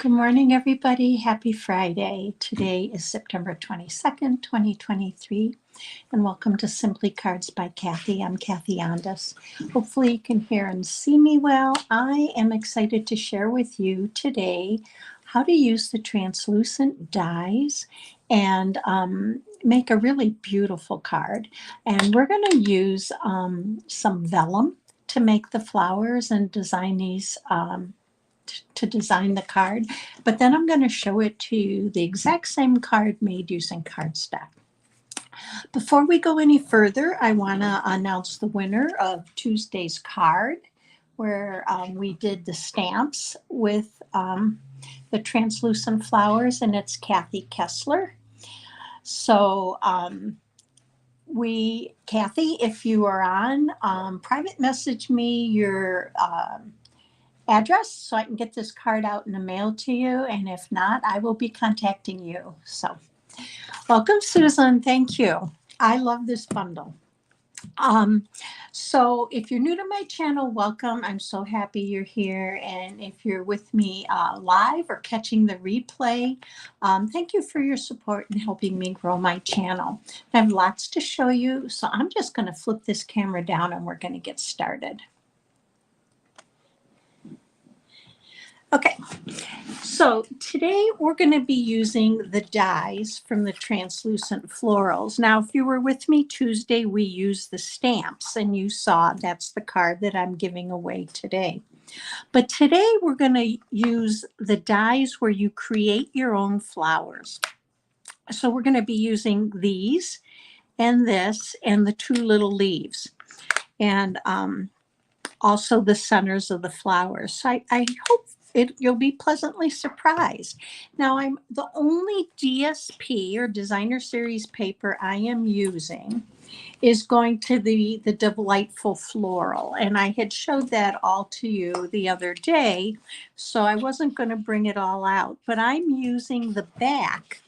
Good morning, everybody. Happy Friday. Today is September 22nd, 2023, and welcome to Simply Cards by Kathi. I'm Kathi Ondas. Hopefully you can hear and see me well. I am excited to share with you today how to use the translucent dies and make a really beautiful card. And we're going to use some vellum to make the flowers and design these to design the card, but then I'm going to show it to you the exact same card made using cardstock. Before we go any further, I want to announce the winner of Tuesday's card, where we did the stamps with the translucent flowers, and it's Kathi Kessler. So Kathi, if you are on, private message me your address so I can get this card out in the mail to you, and if not, I will be contacting you. So welcome, Susan. Thank you. I love this bundle. So if you're new to my channel, welcome. I'm so happy you're here, and if you're with me live or catching the replay, thank you for your support in helping me grow my channel. I have lots to show you, so I'm just going to flip this camera down and we're going to get started. Okay, so today we're going to be using the dies from the Translucent Florals. Now, if you were with me Tuesday, we used the stamps, and you saw that's the card that I'm giving away today. But today we're going to use the dies where you create your own flowers. So we're going to be using these and this and the two little leaves, and also the centers of the flowers. So I hope you'll be pleasantly surprised. Now, I'm the only DSP or designer series paper I am using is going to the Delightful Floral, and I had showed that all to you the other day, so I wasn't going to bring it all out, but I'm using the back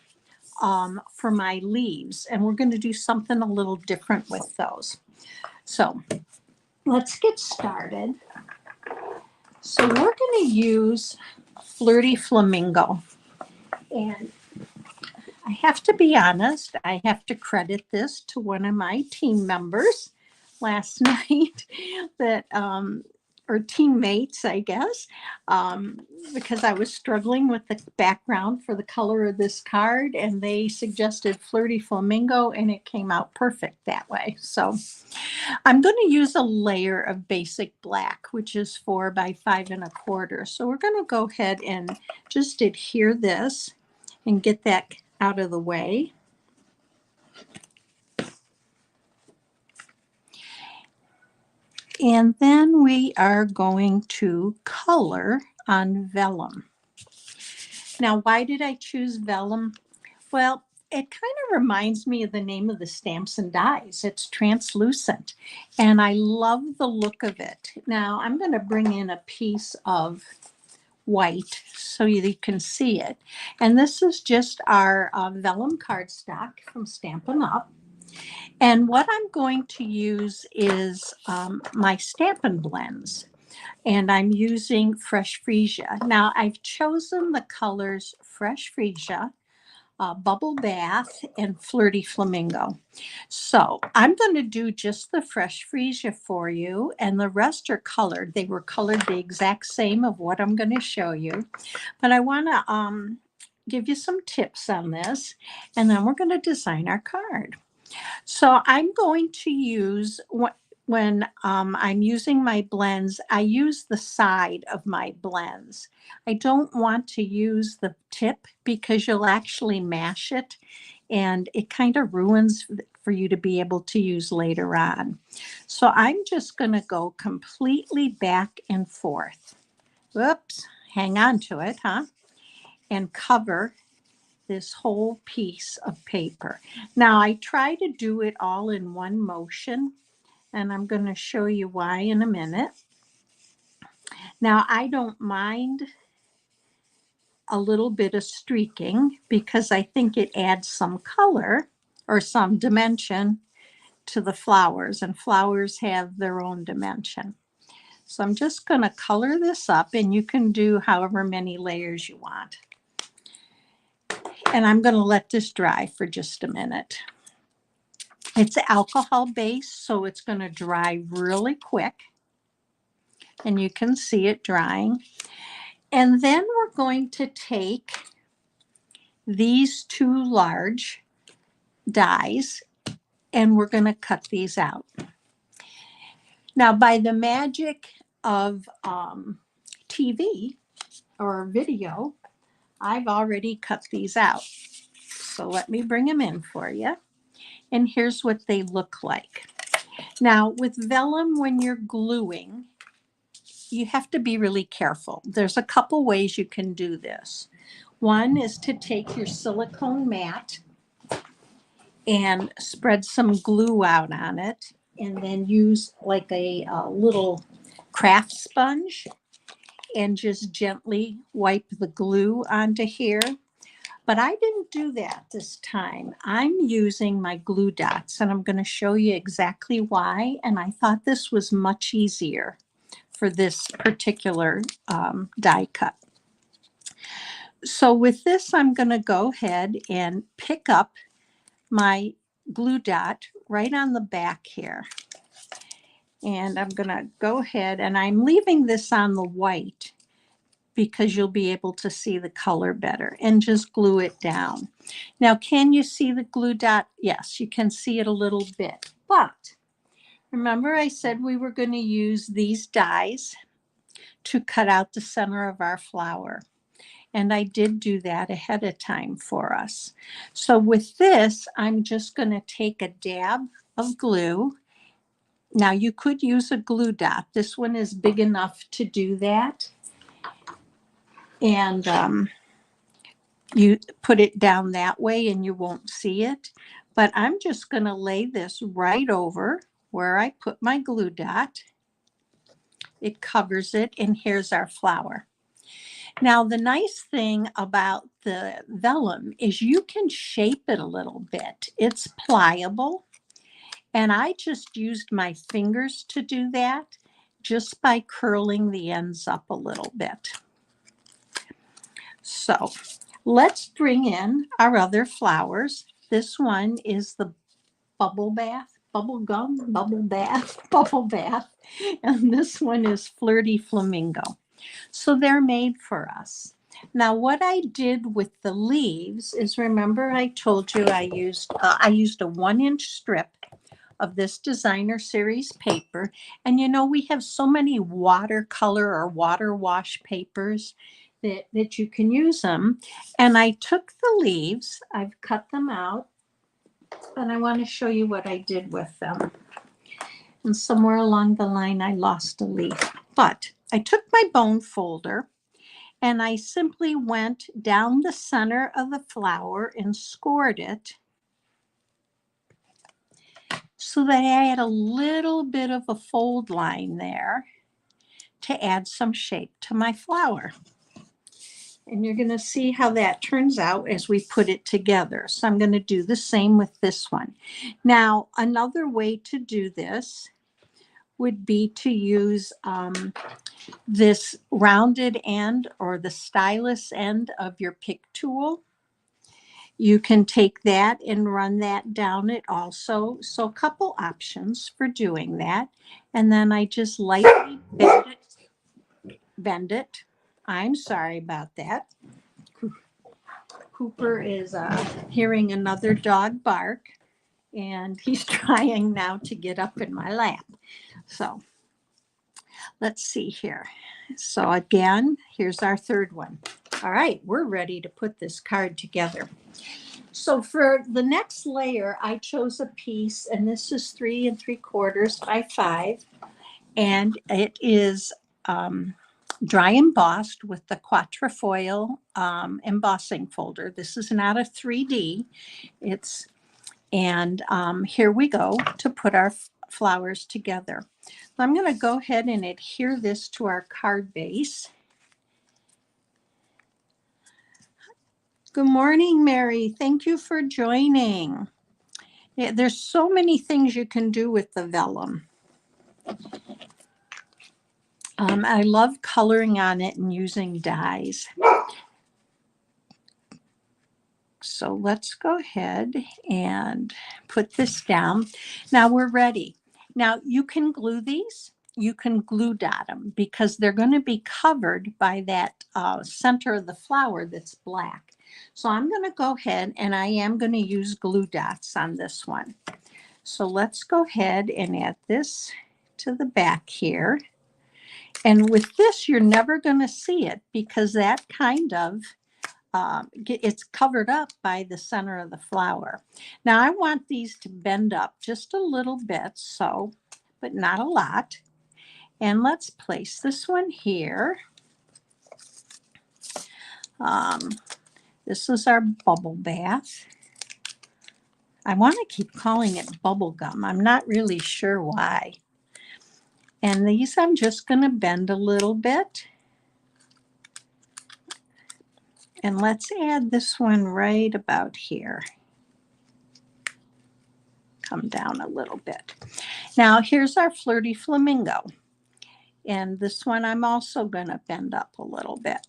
for my leaves, and we're going to do something a little different with those. So let's get started. So we're going to use Flirty Flamingo, and I have to be honest, I have to credit this to one of my team members last night that or teammates, I guess, because I was struggling with the background for the color of this card, and they suggested Flirty Flamingo, and it came out perfect that way. So I'm going to use a layer of basic black, which is 4 by 5 1/4. So we're going to go ahead and just adhere this and get that out of the way. And then we are going to color on vellum. Now, why did I choose vellum? Well, it kind of reminds me of the name of the stamps and dies. It's translucent, and I love the look of it. Now, I'm going to bring in a piece of white so you can see it. And this is just our vellum cardstock from Stampin' Up. And what I'm going to use is my Stampin' Blends. And I'm using Fresh Freesia. Now, I've chosen the colors Fresh Freesia, Bubble Bath, and Flirty Flamingo. So I'm going to do just the Fresh Freesia for you, and the rest are colored. They were colored the exact same of what I'm going to show you. But I want to give you some tips on this, and then we're going to design our card. So I'm going to use, when I'm using my blends, I use the side of my blends. I don't want to use the tip because you'll actually mash it, and it kind of ruins for you to be able to use later on. So I'm just going to go completely back and forth. Whoops, hang on to it, and cover this whole piece of paper. Now, I try to do it all in one motion, and I'm going to show you why in a minute. Now, I don't mind a little bit of streaking because I think it adds some color or some dimension to the flowers, and flowers have their own dimension. So I'm just going to color this up, and you can do however many layers you want. And I'm going to let this dry for just a minute. It's alcohol based, so it's going to dry really quick. And you can see it drying. And then we're going to take these two large dies, and we're going to cut these out. Now, by the magic of TV or video, I've already cut these out. So let me bring them in for you. And here's what they look like. Now, with vellum, when you're gluing, you have to be really careful. There's a couple ways you can do this. One is to take your silicone mat and spread some glue out on it, and then use like a little craft sponge and just gently wipe the glue onto here. But I didn't do that this time. I'm using my glue dots, and I'm going to show you exactly why. And I thought this was much easier for this particular die cut. So with this, I'm going to go ahead and pick up my glue dot right on the back here. And I'm going to go ahead, and I'm leaving this on the white because you'll be able to see the color better, and just glue it down. Now, can you see the glue dot? Yes, you can see it a little bit. But remember I said we were going to use these dies to cut out the center of our flower. And I did do that ahead of time for us. So with this, I'm just going to take a dab of glue. Now, you could use a glue dot. This one is big enough to do that. And you put it down that way and you won't see it. But I'm just going to lay this right over where I put my glue dot. It covers it, and here's our flower. Now, the nice thing about the vellum is you can shape it a little bit. It's pliable, and I just used my fingers to do that just by curling the ends up a little bit. So let's bring in our other flowers. This one is the bubble bath, bubble gum, bubble bath, bubble bath, and this one is Flirty Flamingo. So they're made for us. Now, what I did with the leaves is, remember I told you I used a 1-inch strip of this designer series paper. And you know, we have so many watercolor or water wash papers that you can use them. And I took the leaves, I've cut them out, and I want to show you what I did with them. And somewhere along the line, I lost a leaf. But I took my bone folder, and I simply went down the center of the flower and scored it so that I had a little bit of a fold line there to add some shape to my flower. And you're going to see how that turns out as we put it together. So I'm going to do the same with this one. Now, another way to do this would be to use this rounded end or the stylus end of your pick tool. You can take that and run that down it also. So a couple options for doing that. And then I just lightly bend it. I'm sorry about that. Cooper is hearing another dog bark, and he's trying now to get up in my lap. So let's see here. So again, here's our third one. All right, we're ready to put this card together. So for the next layer, I chose a piece, and this is 3 3/4 by 5, and it is dry embossed with the quatrefoil embossing folder. This is not a 3D. Here we go to put our flowers together. I'm going to go ahead and adhere this to our card base. Good morning, Mary. Thank you for joining. Yeah, there's so many things you can do with the vellum. I love coloring on it and using dyes. So let's go ahead and put this down. Now we're ready. Now you can glue these. You can glue dot them because they're going to be covered by that center of the flower that's black. So I'm going to go ahead and I am going to use glue dots on this one. So let's go ahead and add this to the back here. And with this, you're never going to see it because that kind of it's covered up by the center of the flower. Now I want these to bend up just a little bit, so, but not a lot. And let's place this one here. This is our bubble bath. I want to keep calling it bubble gum. I'm not really sure why. And these I'm just going to bend a little bit. And let's add this one right about here. Come down a little bit. Now here's our flirty flamingo. And this one I'm also going to bend up a little bit.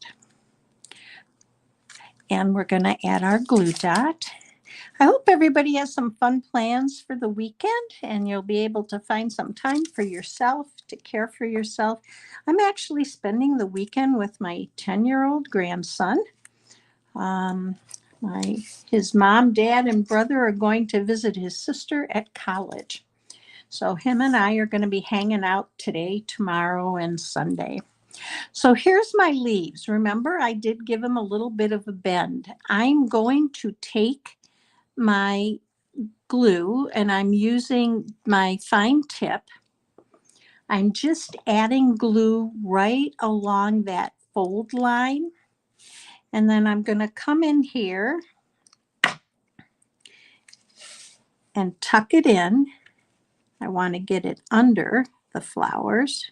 And we're going to add our glue dot. I hope everybody has some fun plans for the weekend and you'll be able to find some time for yourself, to care for yourself. I'm actually spending the weekend with my 10-year-old grandson. His mom, dad, and brother are going to visit his sister at college. So him and I are going to be hanging out today, tomorrow, and Sunday. So here's my leaves. Remember, I did give them a little bit of a bend. I'm going to take my glue and I'm using my fine tip. I'm just adding glue right along that fold line. And then I'm going to come in here and tuck it in. I want to get it under the flowers.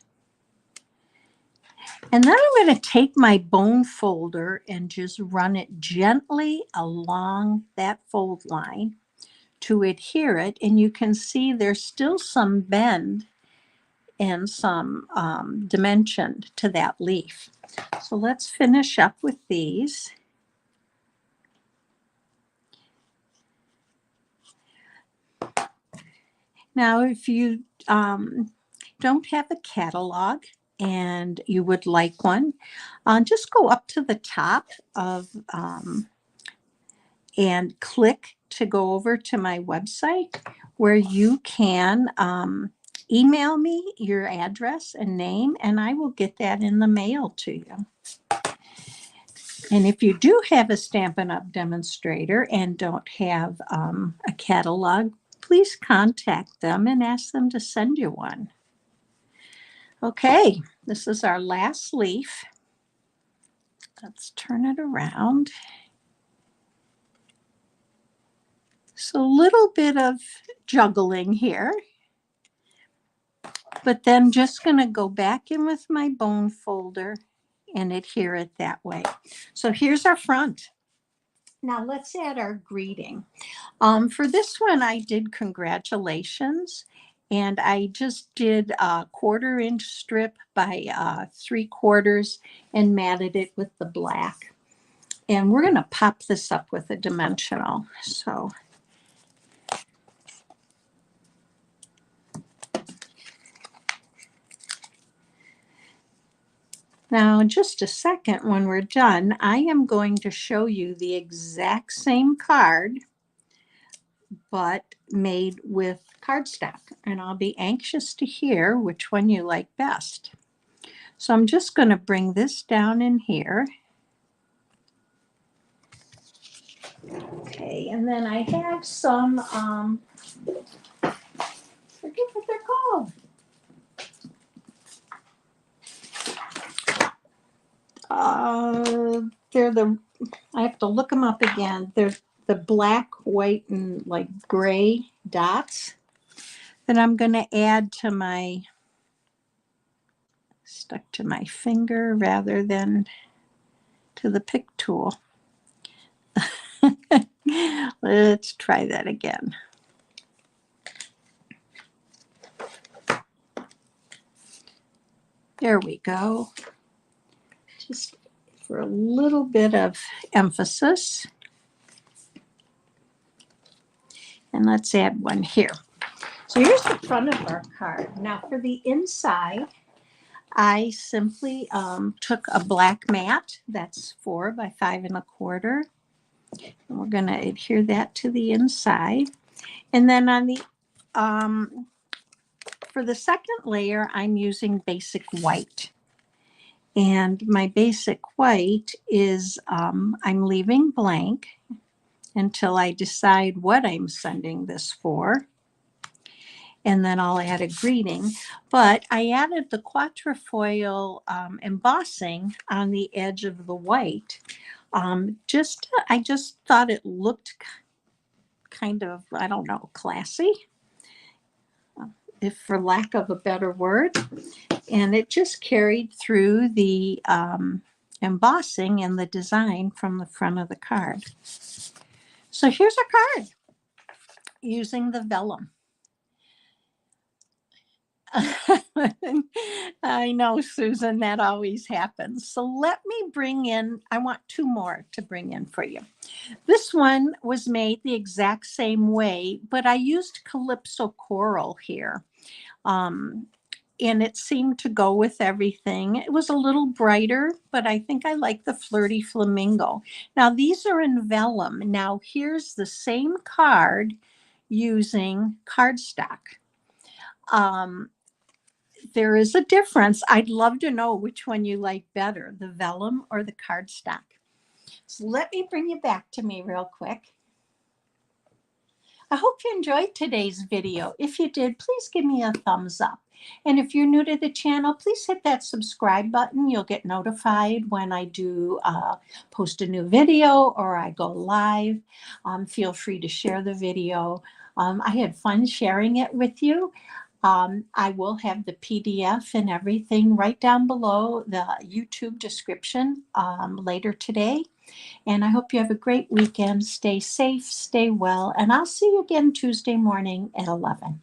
And then I'm going to take my bone folder and just run it gently along that fold line to adhere it. And you can see there's still some bend and some dimension to that leaf. So let's finish up with these. Now, if you don't have a catalog and you would like one, just go up to the top of and click to go over to my website where you can email me your address and name, and I will get that in the mail to you. And if you do have a Stampin' Up! Demonstrator and don't have a catalog, please contact them and ask them to send you one. Okay, this is our last leaf. Let's turn it around. So a little bit of juggling here, but then just going to go back in with my bone folder and adhere it that way. So here's our front. Now let's add our greeting. For this one, I did congratulations, and I just did a 1/4-inch strip by 3/4 and matted it with the black. And we're going to pop this up with a dimensional. So now, in just a second, when we're done, I am going to show you the exact same card, but made with cardstock. And I'll be anxious to hear which one you like best. So I'm just going to bring this down in here. Okay, and then I have some, I forget what they're called. They're the, I have to look them up again. They're the black, white, and like gray dots that I'm going to add to my, stuck to my finger rather than to the pick tool. Let's try that again. There we go. Just for a little bit of emphasis. And let's add one here. So here's the front of our card. Now for the inside, I simply took a black mat. That's 4 by 5 1/4. And we're going to adhere that to the inside. And then on the for the second layer, I'm using basic white. And my basic white is I'm leaving blank until I decide what I'm sending this for. And then I'll add a greeting. But I added the quatrefoil embossing on the edge of the white. I just thought it looked kind of, I don't know, classy, if for lack of a better word. And it just carried through the embossing and the design from the front of the card. So here's our card using the vellum. I know, Susan, that always happens. So let me bring in, I want 2 more to bring in for you. This one was made the exact same way, but I used Calypso Coral here. And it seemed to go with everything. It was a little brighter, but I think I like the Flirty Flamingo. Now, these are in vellum. Now, here's the same card using cardstock. There is a difference. I'd love to know which one you like better, the vellum or the cardstock. So let me bring you back to me real quick. I hope you enjoyed today's video. If you did, please give me a thumbs up. And if you're new to the channel, please hit that subscribe button. You'll get notified when I do post a new video or I go live. Feel free to share the video. I had fun sharing it with you. I will have the PDF and everything right down below the YouTube description later today. And I hope you have a great weekend. Stay safe, stay well, and I'll see you again Tuesday morning at 11.